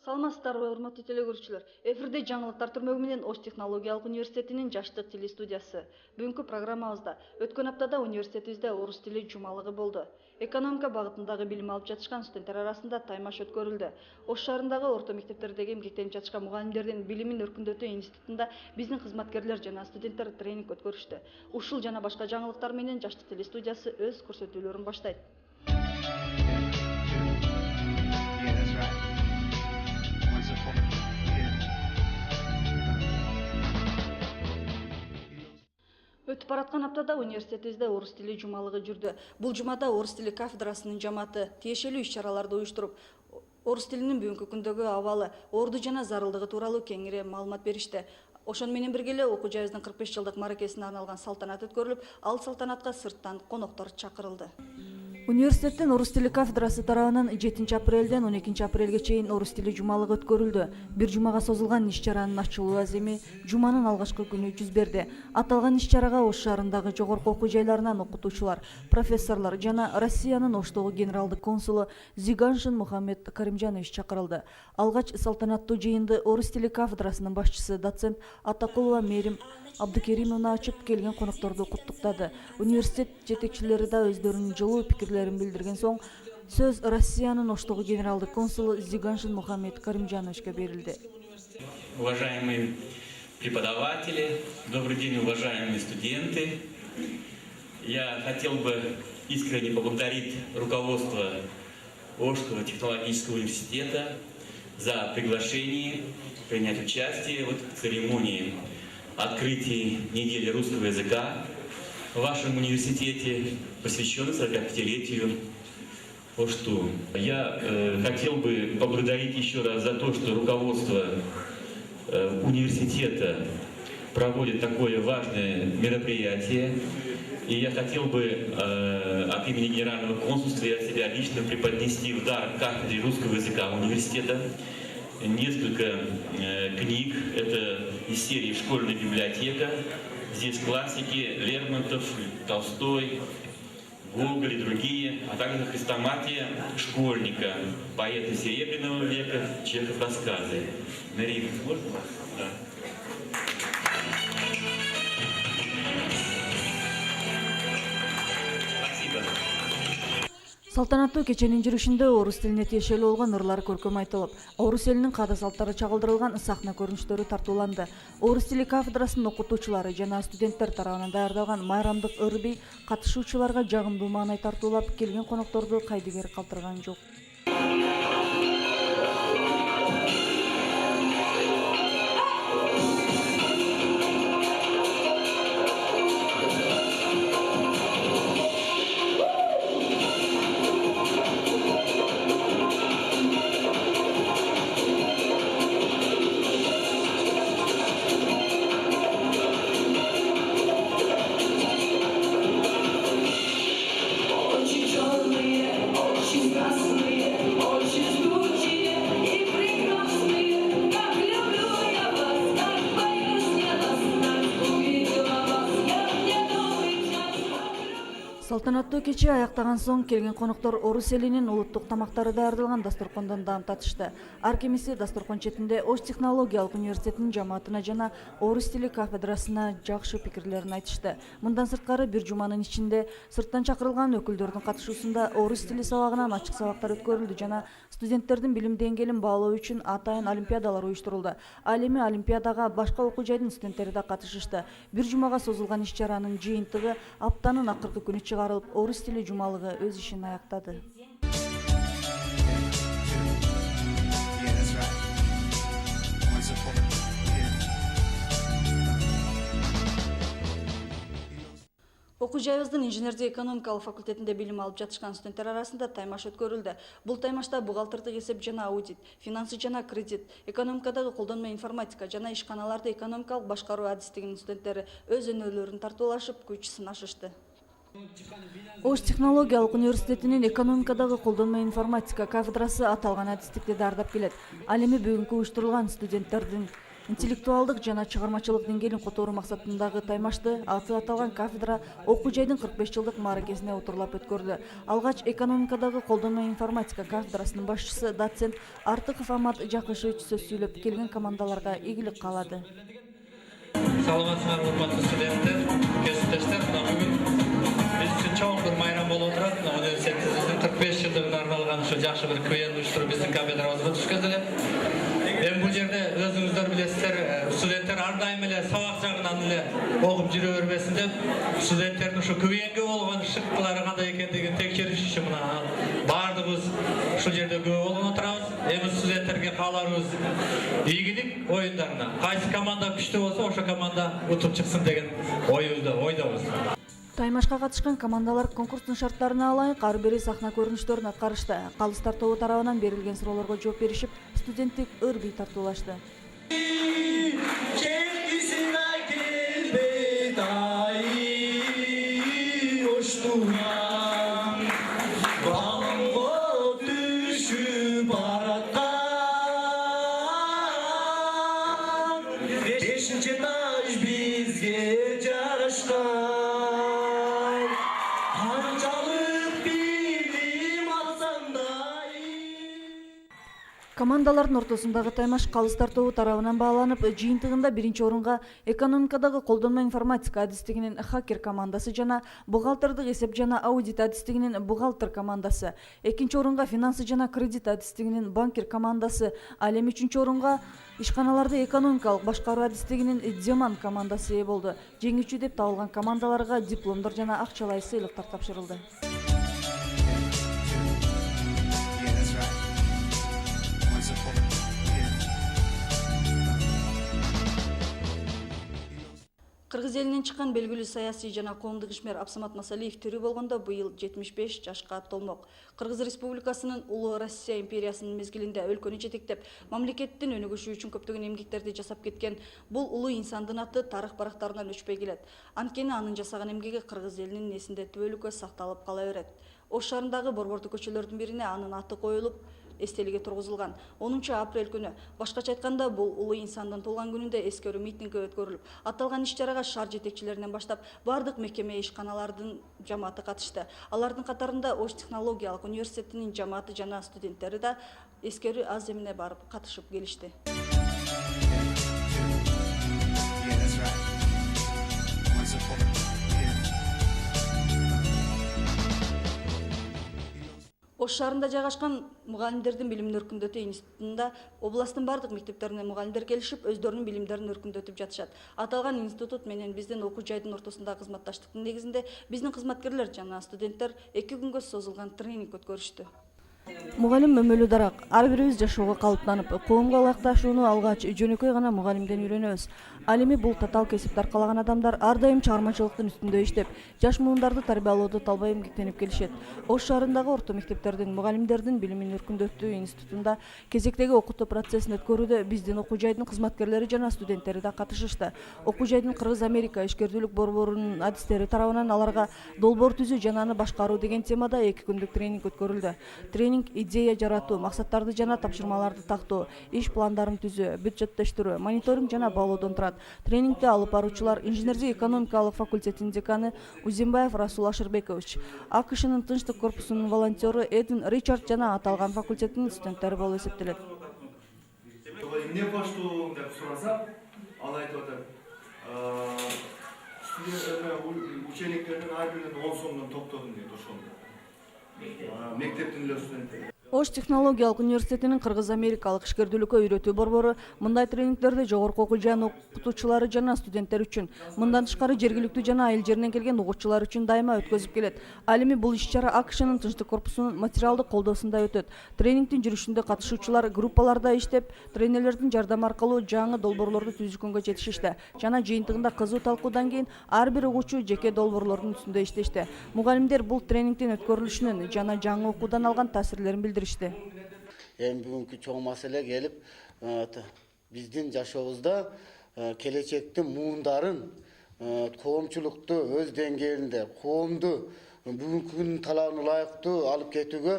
Саламатсыздарбы, урматтуу телекөрүүчүлөр. Эфирде жаңылыктар түрмөгү менен Ош технологиялык университетинин жаштык тили студиясы. Бүгүнкү программабызда өткөн аптада университетибизде орус тили жумалыгы болду. Экономика багытындагы билим алып жатышкан студенттер арасында таймаш өткөрүлдү. Ош шаарындагы орто мектептердеги эмгектенип жатышкан мугалимдердин билимин өркүндөтүү институтунда биздин кызматкерлер жана студенттер тренинг өткөрүштү. Ушул жана башка жаңылыктар менен жаштык тили студиясы өз көрсөтүүлөрүн баштайт. Өтүп бараткан аптада университетибизде орус тили жумалыгы жүрдү. Бул жумада орус тили кафедрасынын жамааты тиешелүү иш-чараларды уюштуруп, орус тилинин бүгүнкү күндөгү абалы, орду жана зарылдыгы тууралуу кеңири маалымат беришти. Ошону менен бирге эле окуу жайыбыздын 45 жылдык маракесине арналган салтанат өткөрүлүп, ал салтанатка сырттан коноктор чакырылды. Университеттин орус тили кафедрасы тарабынан 7 апрелден 12 апрелге чейин орус тили жумалыгы өткөрүлдү. Бир жумага созулган иш-чаранын ачылуу аземи жуманын алгачкы күнү жүз берди. Аталган иш-чарага Ош шаарындагы жогорку окуу жайларынан окутуучулар, профессорлор жана Россиянын Оштогу генералдык консулу Зиганшин Мухаммед Каримжанович чакырылды. Алгач салтанаттуу жыйынды орус тили кафедрасынын башчысы доцент Атакулова Мерим Абдыкеримовна ачып, келген конокторду куттуктады. Университет жетекчилери да өздөрүнүн жылуу пикирлерин билдирген соң сөз Россиянын Оштогу генералдык консулу Зиганшин Мухаммед Каримжановичке берилди. Уважаемые преподаватели, добрый день, уважаемые студенты. Я хотел бы искренне поблагодарить руководство Ошского технологического университета за приглашение принять участие в церемонии открытия недели русского языка в вашем университете, посвященной 45-летию Ошту. Я хотел бы поблагодарить еще раз за то, что руководство университета проводит такое важное мероприятие. И я хотел бы от имени Генерального консульства и от себя лично преподнести в дар кафедре русского языка университета несколько книг. Это из серии «Школьная библиотека». Здесь классики Лермонтов, Толстой, Гоголь и другие, а также хрестоматия школьника, поэта Серебряного века, Чехов рассказы. Мария, можно вас? Да. Салтанаттуу кеченин жүрүшүндө орус тилине тиешелүү болгон ырлар көркөм айтылып, орус элинин каада салттары чагылдырылган сахна көрүнүштөрү тартууланды. Орус тили кафедрасынын окутуучулары жана студенттер тарабынан даярдалган майрамдык ыр бий катышуучуларга жагымдуу маанай тартуулап, келген конокторду кайдыгер калтырган жок. Салтанаттуу кече аяктаган соң келген коноктор орус элинин улуттук тамактары даярдалган дасторкондон даам татышты. Ар кимиси дасторкон четинде Ош технологиялык университетинин жамаатына жана орус тили кафедрасына жакшы пикирлерин айтышты. Мындан сырткары бир жуманын ичинде сырттан чакырылган өкүлдөрдүн катышуусунда орус тили сабагынан ачык сабактар өткөрүлдү жана студенттердин билим деңгээлин баалоо үчүн атайын олимпиадалар уюштурулду. Ал эми олимпиадага башка окуу жайдын студенттери да катышышты. Бир жумага созулган иш-чаранын жыйынтыгы аптанын акыркы күнү чыгарылып, орус тили жумалыгы өз ишин аяктады. Окуу жайыбыздын инженердик экономикалык факультетинде билим алып жатышкан студенттер арасында таймаш өткөрүлдү. Бул таймашта бухгалтердик эсеп жана аудит, финансы жана кредит, экономикадагы колдонмо информатика жана ишканаларды экономикалык башкаруу адистигинин студенттери өз өнөөлөрүн тартуулашып, күч сынашышты. Ош технологиялык университетинин экономикадагы колдонмо информатика кафедрасы аталган адистикти даярдап келет. Ал эми бүгүнкү уюштурулган студенттердин интеллектуалдык жана чыгармачылык деңгээлин которуу максатындагы таймашты аты аталган кафедра окуу жайдын 45 жылдык мааракесине отурлап өткөрдү. Алгач экономикадагы колдонмо информатика кафедрасынын башчысы доцент Артыков Амат Жакышевич сөз сүйлөп, келген командаларга ийгилик каалады. Саламатсыздар, урматтуу студенттер, кесиптештер. Бүгүн биз үчүн чоң бир майрам болуп турат. Университетибиздин 45 жылдыгына арналган ушу жакшы бир квен уюштуруп биздин кафедрабызга түшкөн эле. Эми бул жерде өзүңүздөр билесиздер, студенттер ар дайым эле сабак жагынан эле окуп жүрө бербесин деп, студенттердин ушу квенге болгон шыктылары кандай экендигин текшериш үчүн мына баардыгыбыз ушул жерде күбө болгон отурабыз. Эми студенттерге кааларыбыз ийгилик оюндарына. Кайсы команда күчтүү болсо, ошо команда утуп чыксын деген ойдобуз. Таймашка катышкан командалар конкурстун шарттарына ылайык ар бири сахна көрүнүштөрүн аткарышты. Калыстар тобу тарабынан берилген суроолорго жооп беришип, студенттик ыр-бий тартуулашты. Командалардын ортосундагы таймаш калыстар тобу тарабынан бааланып, жыйынтыгында биринчи орунга экономикадагы колдонмо информатика адистигинин хакер командасы жана бухгалтердик эсеп жана аудит адистигинин бухгалтер командасы, экинчи орунга финансы жана кредит адистигинин банкир командасы, ал эми үчүнчү орунга ишканаларды экономикалык башкаруу адистигинин Деман командасы ээ болду. Жеңүүчү деп табылган командаларга дипломдор жана акчалай сыйлыктар тапшырылды. Кыргыз элинен чыккан белгилүү саясий жана коомдук ишмер Абсамат Масалиев тирүү болгондо быйыл 75 жашка толмок. Кыргыз Республикасынын улуу Россия империясынын мезгилинде өлкөнү жетектеп, мамлекеттин өнүгүшү үчүн көптөгөн эмгектерди жасап кеткен бул улуу инсандын аты тарых барактарынан өчпөй келет. Анткени анын жасаган эмгеги кыргыз элинин эсинде түбөлүккө сакталып кала берет. Ош шаарындагы борбордуу көчөлөрдүн бирине анын аты коюлуп, эстелиги тургузулган. 10 апрель күнү, башкача айтканда, бул улуу инсандын туулган күнүндө эскерүү митинги өткөрүлүп, аталган иш-чарага шаар жетекчилеринен баштап бардык мекеме ишканалардын жамааты катышты. Алардын катарында Ош технологиялык университетинин жамааты жана студенттери да эскерүү аз эмне барып катышып келишти. Ош шаарында жайгашкан мугалимдердин билимин өркүндөтүү институтунда областтын бардык мектептеринен мугалимдер келишип, өздөрүнүн билимдерин өркүндөтүп жатышат. Аталган институт менен биздин окуу жайдын ортосундагы кызматташтыктын негизинде биздин кызматкерлер жана студенттер 2 күнгө созулган тренинг өткөрүштү. Мугалим мөмөлүү дарак. Ар бирибиз жашоого калыптанып, коомго ылайыкташууну алгач жөнөкөй гана мугалимден үйрөнөбүз. Ал эми бул татаал кесипти аркалаган адамдар ар дайым чыгармачылыктын үстүндө иштеп, жаш муундарды тарбиялоодо талбай эмгектенип келишет. Ош шаарындагы орто мектептердин мугалимдердин билимин өркүндөтүү институтунда кезектеги окутуу процессин өткөрүүдө биздин окуу жайдын кызматкерлери жана студенттери да катышышты. Окуу жайдын Кыргыз-Америка ишкердүүлүк борборунун адистери тарабынан аларга долбоор түзүү жана аны башкаруу деген темада 2 күндүк тренинг өткөрүлдү. Тренинг идея жаратуу, максаттарды жана тапшырмаларды тактоо, иш пландарын түзүү, бюджеттештирүү, мониторинг жана баалоодон турат. Тренингде алып баруучулар инженердик экономикалык факультетинин деканы Узимбаев Расул Ашырбекович, АКШнын Тынчтык корпусунун волонтеру Эдвин Ричард жана аталган факультеттин студенттери болуп эсептелет. Эмне коштуң деп сураса, ал айтып атат. Учениктердин ар биринен 10 сомдон топтодум дейт ошондо. Мектептин эле студенттери. Ош технологиялык университетинин Кыргыз-Америкалык ишкердүүлүккө үйрөтүү борбору мындай тренингдерди жогорку окуу жайынын окутуучулары жана студенттер үчүн, мындан тышкары жергиликтүү жана айыл жеринен келген угуучулар үчүн дайыма өткөзүп келет. Ал эми бул иш-чара АКШнын Тынчтык корпусунун материалдык колдоосунда өтөт. Тренингдин жүрүшүндө катышуучулар группаларда иштеп, тренерлердин жардамы аркылуу жаңы долбоорлорду түзүүгөнгө жетишишти жана жыйынтыгында кызуу талкуудан кийин ар бир угуучу жеке долбоорлордун үстүндө иштешти. Мугалимдер бул тренингдин өткөрүлүшүнөн жана жаңы окуудан алган таасирлерин билдиришти. Эми бүгүнкү чоң маселе келип, биздин жашообузда келечектин муундарын, коомчулукту өз деңгээлинде, коомду бүгүнкү күндүн талабына ылайыктуу алып кетүүгө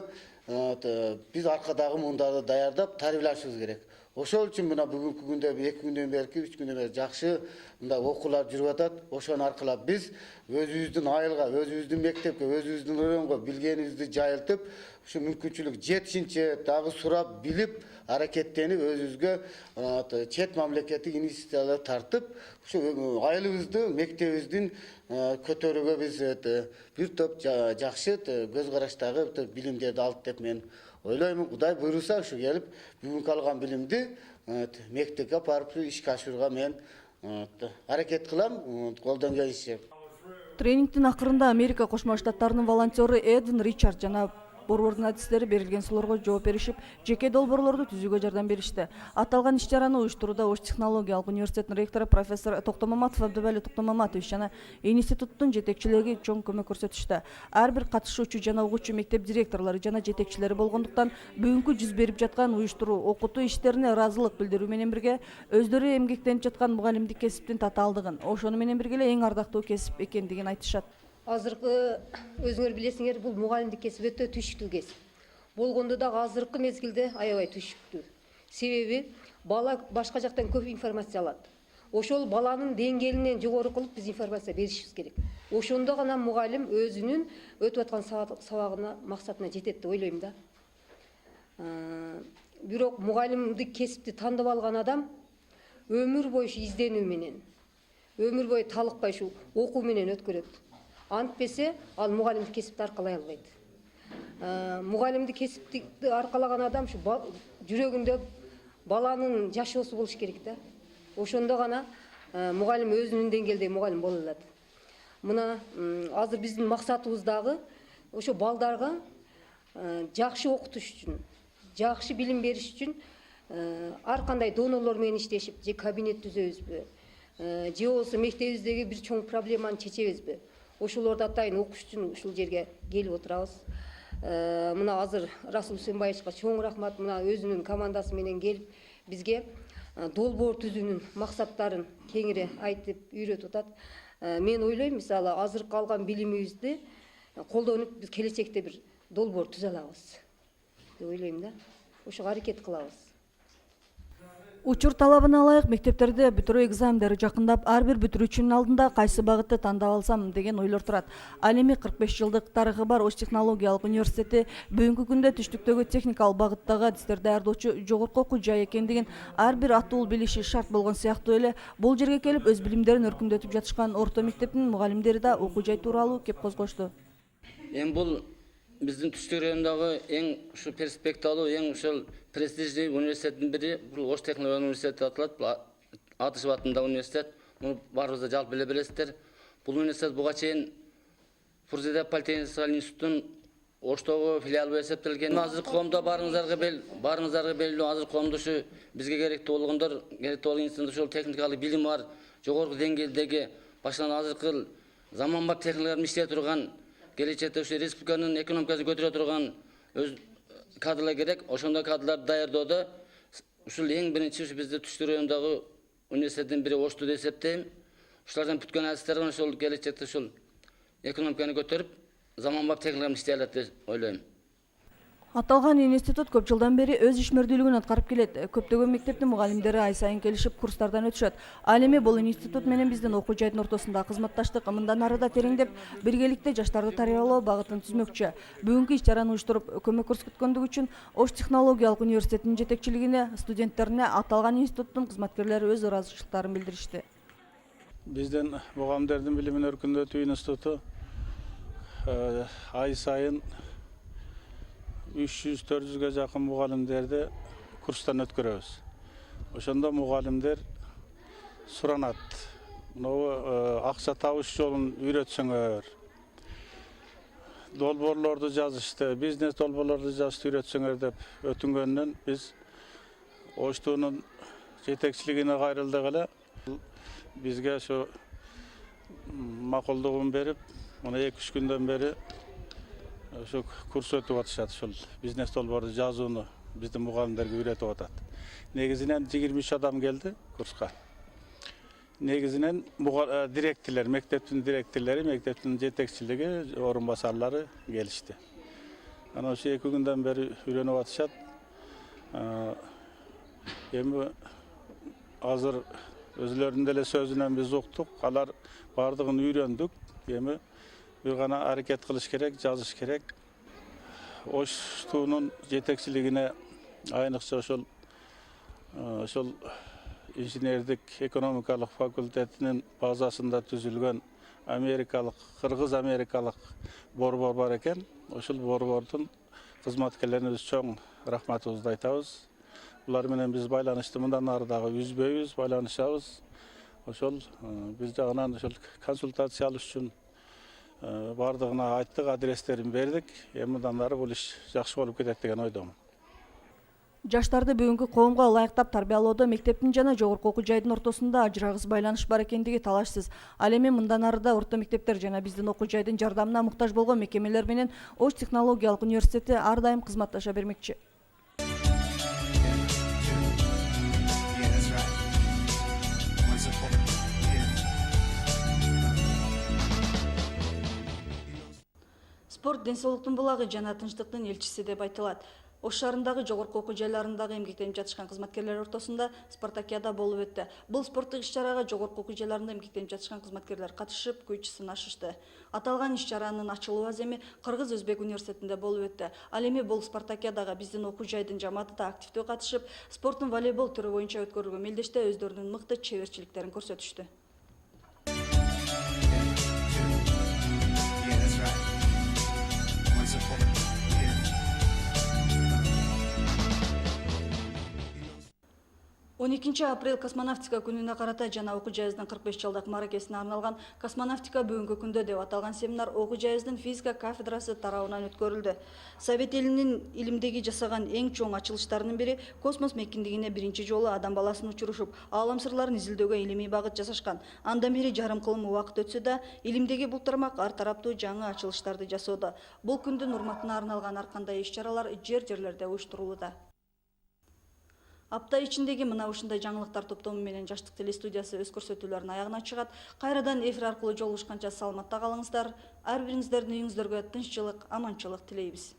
биз аркадагы муундарды даярдап тарбиялашыбыз керек. Ошол үчүн мына бүгүнкү күндө 2 күндөн берки 3 күндөн бери жакшы мындай окуулар жүрүп атат. Ошону аркылап биз өзүбүздүн айылга, өзүбүздүн мектепке, өзүбүздүн районго билгенибизди жайылтып, ушу мүмкүнчүлүк жетишинче дагы сурап, билип, аракеттенип өзүбүзгө чет мамлекеттик инвестициялар тартып, ушу айылыбызды, мектебибиздин көтөрүүгө биз бир топ жакшы көз караштагы билимдерди алдык деп мен ойлоймун. Кудай буйруса ушу келип бүгүнкү алган билимди мектепке барып ишке ашырууга мен аракет кылам, колдон келишинче. Тренингтин акырында Америка Кошмо Штаттарынын волонтеры Эдвин Ричард жана борбордун адистери берилген суроолорго жооп беришип, жеке долбоорлорду түзүүгө жардам беришти. Аталган иш-чараны уюштурууда Ош технологиялык университетинин ректору профессор Токтомаматов Абдыбали Токтомаматович жана институттун жетекчилери чоң көмөк көрсөтүштү. Ар бир катышуучу жана угуучу мектеп директорлору жана жетекчилери болгондуктан бүгүнкү жүз берип жаткан уюштуруу, окутуу иштерине ыраазылык билдирүү менен бирге өздөрү эмгектенип жаткан мугалимдик кесиптин татаалдыгын, ошону менен бирге эле эң ардактуу кесип экендигин айтышат. Азыркы өзүңөр билесиңер, бул мугалимдик кесип өтө түшүктүү кесип. Болгондо дагы азыркы мезгилде аябай түшүктүү. Себеби бала башка жактан көп информация алат. Ошол баланын деңгээлинен жогору кылып биз информация беришибиз керек. Ошондо гана мугалим өзүнүн өтүп аткан сабагына, максатына жетет деп ойлойм да. Бирок мугалимдик кесипти тандап алган адам өмүр бою изденүү менен, өмүр бою талыкпай ушу окуу менен өткөрөт. Антпесе ал мугалимдик кесипти аркалай албайт. Мугалимдик кесипти аркалаган адам ушу жүрөгүндө баланын жашоосу болуш керек да. Ошондо гана мугалим өзүнүн деңгээлдеги мугалим боло алат. Мына азыр биздин максатыбыз дагы ошо балдарга жакшы окутуш үчүн, жакшы билим бериш үчүн ар кандай донорлор менен иштешип, же кабинет түзөбүзбү, же болбосо мектебибиздеги бир чоң проблеманы чечебизби? Ошолорду атайын окуш үчүн ушул жерге келип отурабыз. Мына азыр Расул Үсенбаевичке чоң рахмат, мына өзүнүн командасы менен келип бизге долбоор түзүүнүн максаттарын кеңири айтып үйрөтүп атат. Мен ойлойм, мисалы азыркы алган билимибизди колдонуп биз келечекте бир долбоор түзө алабыз деп ойлойм да. Ошого аракет кылабыз. Учур талабына ылайык мектептерде бүтүрүү экзамендери жакындап, ар бир бүтүрүүчүнүн алдында кайсы багытты тандап алсам деген ойлор турат. Ал эми 45 жылдык тарыхы бар Ош технологиялык университети бүгүнкү күндө түштүктөгү техникалык багыттагы адистер даярдоочу жогорку окуу жай экендигин ар бир атуул билиши шарт болгон сыяктуу эле бул жерге келип өз билимдерин өркүндөтүп жатышкан орто мектептин мугалимдери да окуу жай тууралуу кеп козгошту. Бул биздин түштүк райондогу эң ушу перспективалуу, эң ушул престижный университеттин бири, бул Ош технологиялык университети аталат. Бул Атышев атындагы университет. Муну баарыбыз да жалпы эле билесиздер. Бул университет буга чейин Фурзада политехникалык институттун Оштогу филиалы болуп эсептелген. Азыркы коомдо баарыңыздарга белгилүү, азыркы коомдо ушу бизге керектүү болгондор, керектүү болгон институт ушул техникалык билими бар, жогорку деңгээлдеги, башынан азыркы заманбап техникаларды иштете турган, келечекте ушу республиканын экономикасын көтөрө турган өз кадрлар керек. Ошондой кадрларды даярдоодо ушул эң биринчи ушу бизде түштүк райондогу университеттин бири Ошту деп эсептейм. Ушулардан бүткөн адистер ошол келечекте ушул экономиканы көтөрүп, заманбап техникаларды иштей алат деп ойлойм. Аталган институт көп жылдан бери өз ишмердүүлүгүн аткарып келет. Көптөгөн мектептин мугалимдери ай сайын келишип курстардан өтүшөт. Ал эми бул институт менен биздин окуу жайдын ортосунда кызматташтык мындан ары да тереңдеп, биргеликте жаштарды тарбиялоо багытын түзмөкчү. Бүгүнкү иш-чараны уюштуруп, көмөк көрсөткөндүгү үчүн Ош технологиялык университетинин жетекчилигине, студенттерине аталган институттун кызматкерлери өз ыраазычылыктарын билдиришти. Биздин мугалимдердин билимин өркүндөтүү институту ай сайын 300-400ге жакын мугалимдерди курстан өткөрөбүз. Ошондо мугалимдер суранат. Могу акча табыш жолун үйрөтсөңөр. Долбоорлорду жазышты, бизнес долбоорлорду жазышты үйрөтсөңөр деп өтүнгөндөн биз Оштунун жетекчилигине кайрылдык эле. Бизге ошо макулдугун берип, мына 2-3 күндөн бери ошо курс өтүп атышат. Ушул бизнес долбоорду жазууну биздин мугалимдерге үйрөтүп атат. Негизинен 23 адам келди курска. Негизинен директорлор, мектептин директорлору, мектептин жетекчилиги, орун басарлары келишти. Анан ошо 2 күндөн бери үйрөнүп атышат. Эми азыр өзлөрүнүн деле сөзүнөн биз уктук, алар бардыгын үйрөндүк. Эми бир гана аракет кылыш керек, жазыш керек. Оштунун жетекчилигине айныкча ошол инженердик экономикалык факультетинин базасында түзүлгөн кыргыз америкалык борбор бар экен. Ошол борбордун кызматкерлерине биз чоң рахматыбызды айтабыз. Булар менен биз байланышты мындан ары дагы үзбөйбүз, байланышабыз. Ошол биз жагынан ошол консультация алыш үчүн бардыгына айттык, адрестерин бердик. Эми мындан ары бул иш жакшы болуп кетет деген ойдомун. Жаштарды бүгүнкү коомго ылайыктап тарбиялоодо мектептин жана жогорку окуу жайдын ортосунда ажырагыс байланыш бар экендиги талашсыз. Ал эми мындан ары да орто мектептер жана биздин окуу жайдын жардамына муктаж болгон мекемелер менен Ош технологиялык университети ар дайым кызматташа бермекчи. Спорт ден-соолуктун булагы жана тынчтыктын элчиси деп айтылат. Ош шаарындагы жогорку окуу жайларындагы эмгектенип жатышкан кызматкерлер ортосунда спартакиада болуп өттү. Бул спорттук иш-чарага жогорку окуу жайларында эмгектенип жатышкан кызматкерлер катышып, күч сынашышты. Аталган иш-чаранын ачылуу аземи Кыргыз-Өзбек университетинде болуп өттү. Ал эми бул спартакиадага биздин окуу жайдын жамааты да активдүү катышып, спорттун волейбол түрү боюнча өткөрүлгөн мелдеште өздөрүнүн мыкты чеберчиликтерин көрсөтүштү. Он 2 апрель космонавтика күнүнө карата жана окуу жайыбыздын 45 жылдык мааракесине арналган космонавтика бүгүнкү күндө деп аталган семинар окуу жайыбыздын физика кафедрасы тарабынан өткөрүлдү. Совет элинин илимдеги жасаган эң чоң ачылыштарынын бири космос мейкиндигине биринчи жолу адам баласын учурушуп, аалам сырларын изилдөөгө илимий багыт жасашкан. Андан бери жарым кылым убакыт өтсө да, илимдеги бул тармак ар тараптуу жаңы ачылыштарды жасоодо. Бул күндүн урматына арналган ар кандай иш-чаралар жерлерде уюштурулууда. Апта ичиндеги мына ушундай жаңылыктар топтому менен Жаштык телестудиясы өз көрсөтүүлөрүн аягына чыгат. Кайрадан эфир аркылуу жолугушканча саламатта калыңыздар. Ар бириңиздердин үйүңүздөргө тынччылык, аманчылык тилейбиз.